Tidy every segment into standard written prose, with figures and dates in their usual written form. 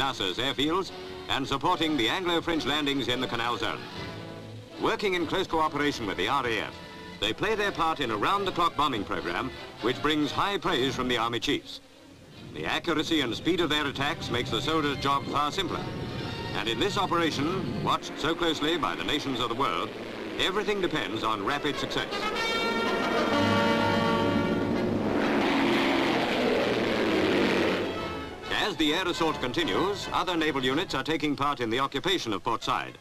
NASA's airfields and supporting the Anglo-French landings in the Canal Zone. Working in close cooperation with the RAF, they play their part in a round-the-clock bombing program which brings high praise from the Army chiefs. The accuracy and speed of their attacks makes the soldiers' job far simpler. And in this operation, watched so closely by the nations of the world, everything depends on rapid success. As the air assault continues, other naval units are taking part in the occupation of Portside.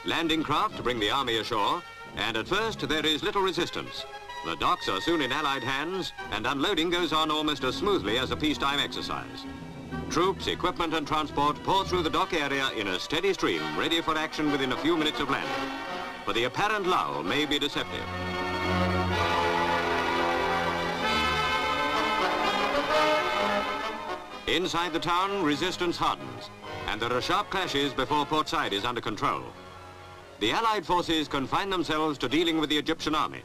Landing craft bring the army ashore, and at first there is little resistance. The docks are soon in Allied hands, and unloading goes on almost as smoothly as a peacetime exercise. Troops, equipment and transport pour through the dock area in a steady stream, ready for action within a few minutes of landing. But the apparent lull may be deceptive. Inside the town, resistance hardens, and there are sharp clashes before Portside is under control. The Allied forces confine themselves to dealing with the Egyptian army.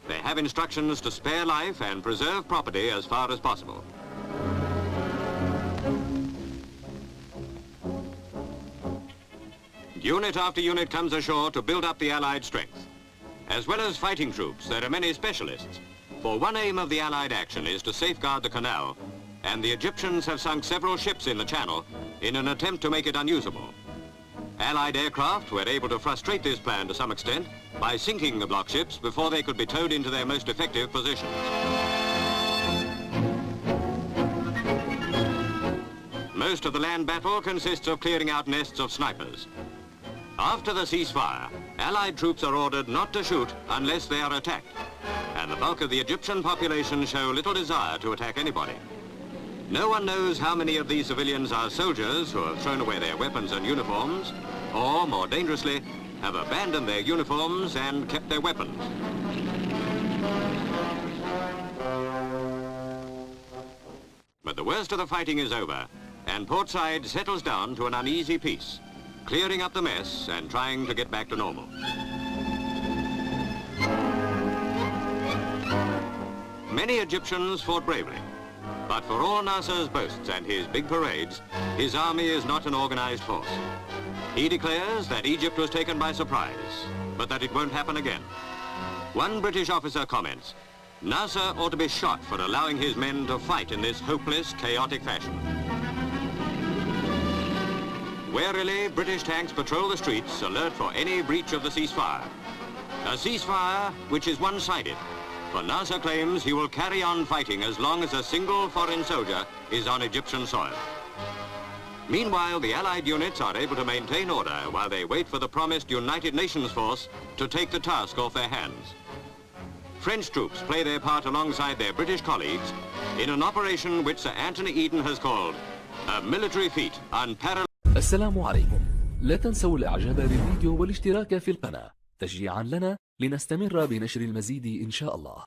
They have instructions to spare life and preserve property as far as possible. Unit after unit comes ashore to build up the Allied strength. As well as fighting troops, there are many specialists, for one aim of the Allied action is to safeguard the canal, and the Egyptians have sunk several ships in the channel in an attempt to make it unusable. Allied aircraft were able to frustrate this plan to some extent by sinking the block ships before they could be towed into their most effective positions. Most of the land battle consists of clearing out nests of snipers. After the ceasefire, Allied troops are ordered not to shoot unless they are attacked, and the bulk of the Egyptian population show little desire to attack anybody. No one knows how many of these civilians are soldiers who have thrown away their weapons and uniforms, or, more dangerously, have abandoned their uniforms and kept their weapons. But the worst of the fighting is over, and Portside settles down to an uneasy peace, clearing up the mess and trying to get back to normal. Many Egyptians fought bravely. But for all Nasser's boasts and his big parades, his army is not an organized force. He declares that Egypt was taken by surprise, but that it won't happen again. One British officer comments, Nasser ought to be shot for allowing his men to fight in this hopeless, chaotic fashion. Warily, British tanks patrol the streets, alert for any breach of the ceasefire. A ceasefire which is one-sided. For Nasser claims he will carry on fighting as long as a single foreign soldier is on Egyptian soil. Meanwhile, the Allied units are able to maintain order while they wait for the promised United Nations force to take the task off their hands. French troops play their part alongside their British colleagues in an operation which Sir Anthony Eden has called a military feat unparalleled. السلام عليكم. لا تنسوا الإعجاب بالفيديو والاشتراك في القناة تشجيعا لنا لنستمر بنشر المزيد إن شاء الله.